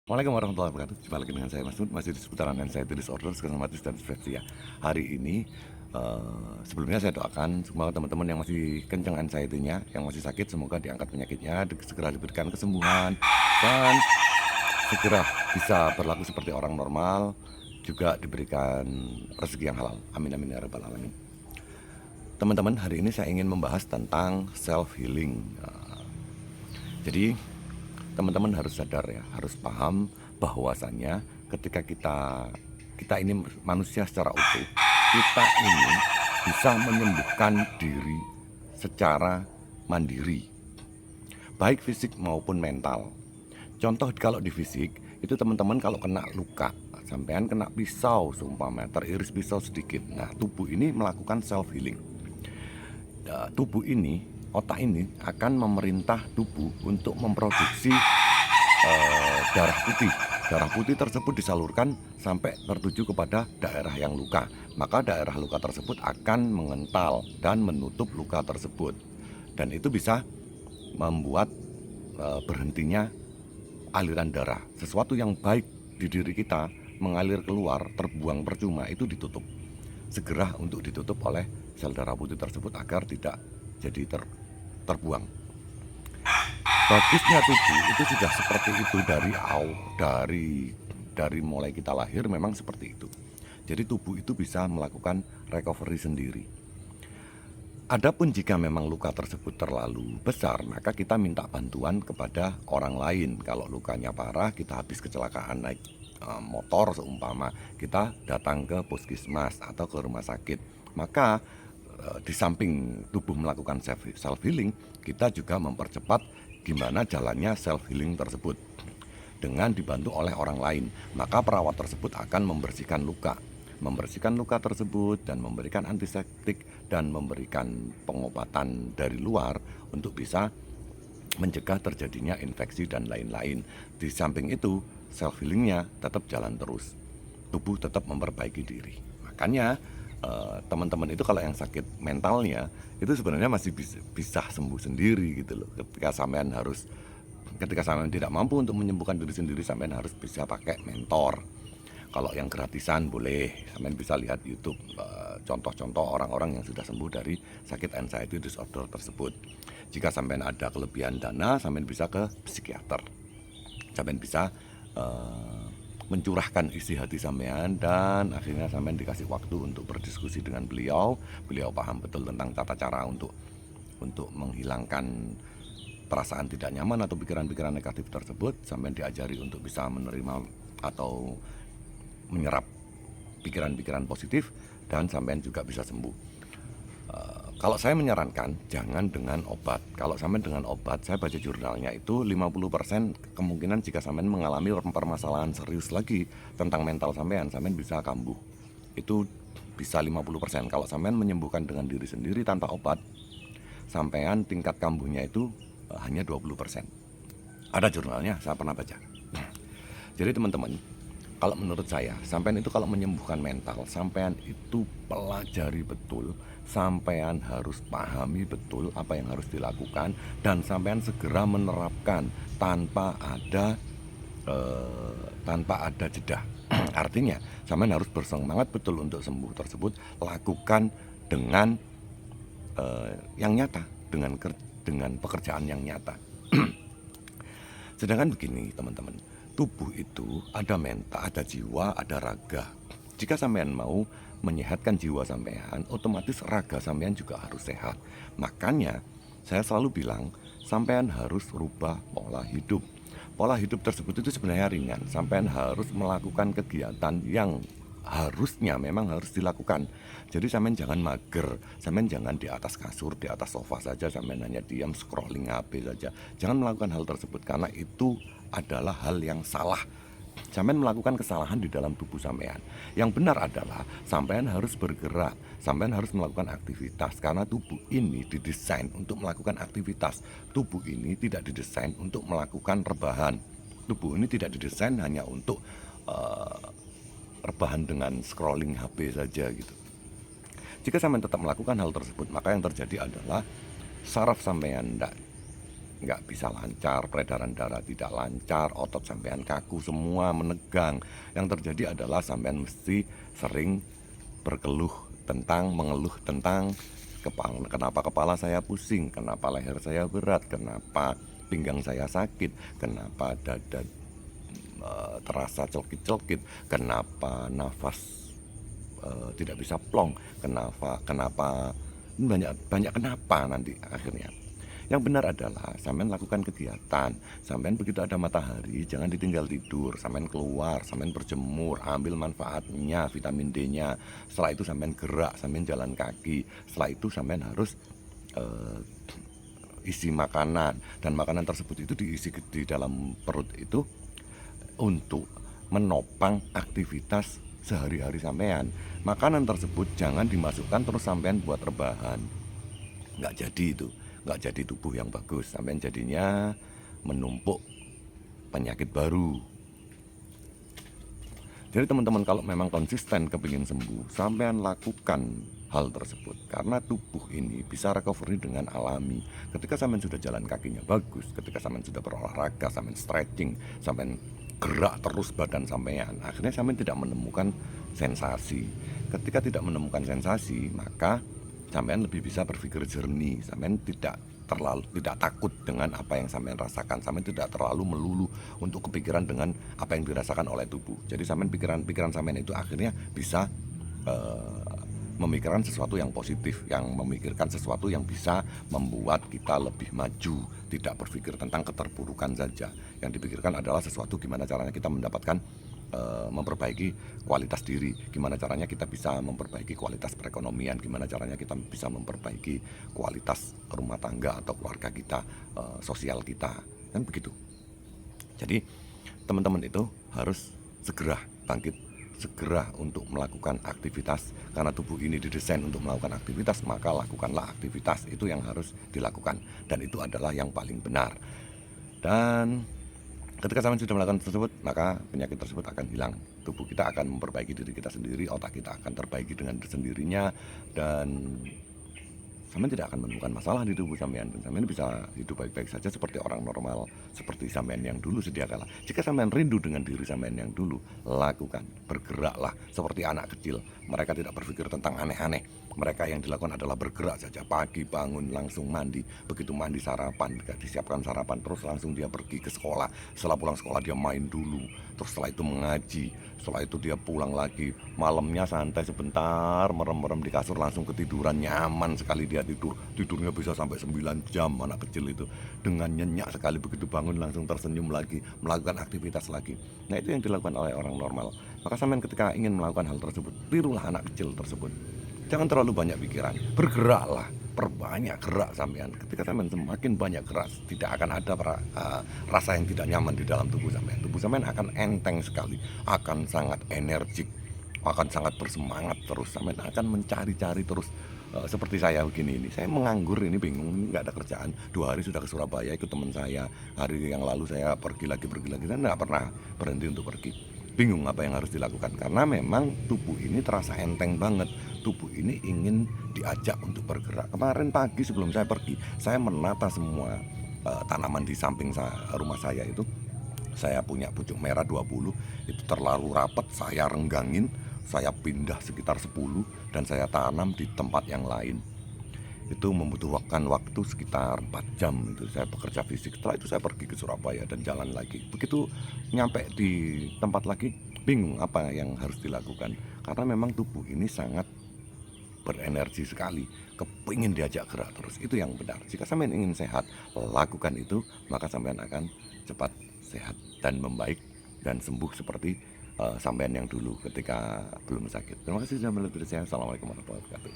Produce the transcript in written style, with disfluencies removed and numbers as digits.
Assalamualaikum warahmatullahi wabarakatuh. Jumpa lagi dengan saya Mas Nud, masih di seputaran anxiety disorder, psikosomatis dan disfeksia. Hari ini sebelumnya saya doakan semua teman-teman yang masih kencang anxiety-nya, yang masih sakit, semoga diangkat penyakitnya, segera diberikan kesembuhan dan segera bisa berlaku seperti orang normal, juga diberikan rezeki yang halal. Amin amin ya rabbal alamin. Teman-teman, hari ini saya ingin membahas tentang self healing. Jadi teman-teman harus sadar ya, harus paham bahwasannya ketika kita ini manusia secara utuh, kita ini bisa menyembuhkan diri secara mandiri, baik fisik maupun mental. Contoh kalau di fisik, itu teman-teman kalau kena luka, sampean kena pisau seumpama, teriris pisau sedikit. Nah, tubuh ini melakukan self healing. Tubuh ini, otak ini akan memerintah tubuh untuk memproduksi darah putih. Darah putih tersebut disalurkan sampai tertuju kepada daerah yang luka. Maka daerah luka tersebut akan mengental dan menutup luka tersebut. Dan itu bisa membuat berhentinya aliran darah. Sesuatu yang baik di diri kita mengalir keluar, terbuang percuma, itu ditutup. Segera untuk ditutup oleh sel darah putih tersebut agar tidak jadi terbuang. Bagusnya tubuh itu sudah seperti itu dari mulai kita lahir, memang seperti itu. Jadi tubuh itu bisa melakukan recovery sendiri. Adapun jika memang luka tersebut terlalu besar, maka kita minta bantuan kepada orang lain. Kalau lukanya parah, kita habis kecelakaan naik motor seumpama, kita datang ke puskesmas atau ke rumah sakit. Maka di samping tubuh melakukan self healing, kita juga mempercepat gimana jalannya self healing tersebut dengan dibantu oleh orang lain. Maka perawat tersebut akan membersihkan luka tersebut dan memberikan antiseptik dan memberikan pengobatan dari luar untuk bisa mencegah terjadinya infeksi dan lain-lain. Di samping itu, self healingnya tetap jalan terus, tubuh tetap memperbaiki diri. Makanya teman-teman itu kalau yang sakit mentalnya itu sebenarnya masih bisa sembuh sendiri gitu loh. Ketika sampean tidak mampu untuk menyembuhkan diri sendiri, sampean harus bisa pakai mentor. Kalau yang gratisan boleh, sampean bisa lihat YouTube contoh-contoh orang-orang yang sudah sembuh dari sakit anxiety disorder tersebut. Jika sampean ada kelebihan dana, sampean bisa ke psikiater. Sampean bisa mencurahkan isi hati sampean dan akhirnya sampean dikasih waktu untuk berdiskusi dengan beliau. Beliau paham betul tentang tata cara untuk menghilangkan perasaan tidak nyaman atau pikiran-pikiran negatif tersebut. Sampean diajari untuk bisa menerima atau menyerap pikiran-pikiran positif dan sampean juga bisa sembuh. Kalau saya menyarankan jangan dengan obat. Kalau sampean dengan obat, saya baca jurnalnya itu 50% kemungkinan jika sampean mengalami permasalahan serius lagi tentang mental sampean bisa kambuh. Itu bisa 50%. Kalau sampean menyembuhkan dengan diri sendiri tanpa obat, sampean tingkat kambuhnya itu hanya 20%. Ada jurnalnya, saya pernah baca. Jadi teman-teman, kalau menurut saya, sampean itu kalau menyembuhkan mental, sampean itu pelajari betul, sampean harus pahami betul apa yang harus dilakukan, dan sampean segera menerapkan tanpa ada jeda. Artinya, sampean harus bersemangat betul untuk sembuh tersebut, lakukan dengan yang nyata, dengan pekerjaan yang nyata. Sedangkan begini teman-teman, tubuh itu ada mental, ada jiwa, ada raga. Jika sampean mau menyehatkan jiwa sampean, otomatis raga sampean juga harus sehat. Makanya saya selalu bilang, sampean harus rubah pola hidup. Pola hidup tersebut itu sebenarnya ringan. Sampean harus melakukan kegiatan yang harusnya memang harus dilakukan. Jadi sampean jangan mager, sampean jangan di atas kasur, di atas sofa saja, sampean hanya diam scrolling HP saja. Jangan melakukan hal tersebut karena itu adalah hal yang salah. Sampean melakukan kesalahan di dalam tubuh sampean. Yang benar adalah sampean harus bergerak, sampean harus melakukan aktivitas karena tubuh ini didesain untuk melakukan aktivitas. Tubuh ini tidak didesain untuk melakukan rebahan. Tubuh ini tidak didesain hanya untuk rebahan dengan scrolling HP saja gitu. Jika sampean tetap melakukan hal tersebut, maka yang terjadi adalah saraf sampean nggak bisa lancar, peredaran darah tidak lancar, otot sampean kaku semua, menegang. Yang terjadi adalah sampean mesti sering mengeluh tentang kepala, kenapa kepala saya pusing, kenapa leher saya berat, kenapa pinggang saya sakit, kenapa dada terasa celkit-celkit, kenapa nafas tidak bisa plong, kenapa banyak banyak kenapa nanti akhirnya. Yang benar adalah sampean lakukan kegiatan, sampean begitu ada matahari jangan ditinggal tidur, sampean keluar, sampean berjemur, ambil manfaatnya, vitamin D-nya. Setelah itu sampean gerak, sampean jalan kaki. Setelah itu sampean harus isi makanan, dan makanan tersebut itu diisi di dalam perut itu untuk menopang aktivitas sehari-hari sampean. Makanan tersebut jangan dimasukkan terus sampean buat rebahan, nggak jadi itu, nggak jadi tubuh yang bagus, sampean jadinya menumpuk penyakit baru. Jadi teman-teman kalau memang konsisten kepingin sembuh, sampean lakukan hal tersebut, karena tubuh ini bisa recovery dengan alami. Ketika sampean sudah jalan kakinya bagus, ketika sampean sudah berolahraga, sampean stretching, sampean gerak terus badan sampean, akhirnya sampean tidak menemukan sensasi. Ketika tidak menemukan sensasi, maka sampean lebih bisa berpikir jernih, sampean tidak takut dengan apa yang sampean rasakan, sampean tidak terlalu melulu untuk kepikiran dengan apa yang dirasakan oleh tubuh. Jadi sampean pikiran sampean itu akhirnya bisa memikirkan sesuatu yang positif, yang memikirkan sesuatu yang bisa membuat kita lebih maju, tidak berpikir tentang keterpurukan saja. Yang dipikirkan adalah sesuatu gimana caranya kita mendapatkan memperbaiki kualitas diri, gimana caranya kita bisa memperbaiki kualitas perekonomian, gimana caranya kita bisa memperbaiki kualitas rumah tangga atau keluarga kita, sosial kita, kan begitu. Jadi teman-teman itu harus segera bangkit, segera untuk melakukan aktivitas, karena tubuh ini didesain untuk melakukan aktivitas, maka lakukanlah aktivitas, itu yang harus dilakukan, dan itu adalah yang paling benar. Dan ketika sampean sudah melakukan tersebut, maka penyakit tersebut akan hilang. Tubuh kita akan memperbaiki diri kita sendiri, otak kita akan terbaiki dengan sendirinya, dan sampean tidak akan menemukan masalah di tubuh sampean, dan sampean bisa hidup baik-baik saja seperti orang normal, seperti sampean yang dulu sedia kala. Jika sampean rindu dengan diri sampean yang dulu, lakukan, bergeraklah seperti anak kecil. Mereka tidak berpikir tentang aneh-aneh. Mereka yang dilakukan adalah bergerak saja. Pagi bangun langsung mandi, begitu mandi sarapan, disiapkan sarapan, terus langsung dia pergi ke sekolah. Setelah pulang sekolah dia main dulu, terus setelah itu mengaji, setelah itu dia pulang lagi, malamnya santai sebentar, merem-merem di kasur, langsung ketiduran, nyaman sekali dia tidurnya bisa sampai 9 jam. Anak kecil itu dengan nyenyak sekali, begitu bangun langsung tersenyum lagi, melakukan aktivitas lagi. Nah, itu yang dilakukan oleh orang normal. Maka sampean ketika ingin melakukan hal tersebut, tirulah anak kecil tersebut. Jangan terlalu banyak pikiran, bergeraklah, perbanyak gerak sampean. Ketika sampean semakin banyak gerak, tidak akan ada rasa yang tidak nyaman di dalam tubuh sampean. Tubuh sampean akan enteng sekali, akan sangat energik, akan sangat bersemangat terus. Sampean akan mencari-cari terus. Seperti saya begini ini, saya menganggur ini, bingung, nggak ada kerjaan. 2 hari sudah ke Surabaya ikut teman saya. Hari yang lalu saya pergi lagi, saya nggak pernah berhenti untuk pergi. Bingung apa yang harus dilakukan, karena memang tubuh ini terasa enteng banget. Tubuh ini ingin diajak untuk bergerak. Kemarin pagi sebelum saya pergi, saya menata semua tanaman di samping rumah saya itu. Saya punya pucuk merah 20, itu terlalu rapat, saya renggangin, saya pindah sekitar 10 dan saya tanam di tempat yang lain. Itu membutuhkan waktu sekitar 4 jam itu saya bekerja fisik. Setelah itu saya pergi ke Surabaya dan jalan lagi. Begitu nyampe di tempat lagi, bingung apa yang harus dilakukan, karena memang tubuh ini sangat berenergi sekali, kepingin diajak gerak terus. Itu yang benar. Jika sampean ingin sehat, lakukan itu, maka sampean akan cepat sehat dan membaik dan sembuh seperti sampean yang dulu ketika belum sakit. Terima kasih sudah melihat video saya. Assalamualaikum warahmatullahi wabarakatuh.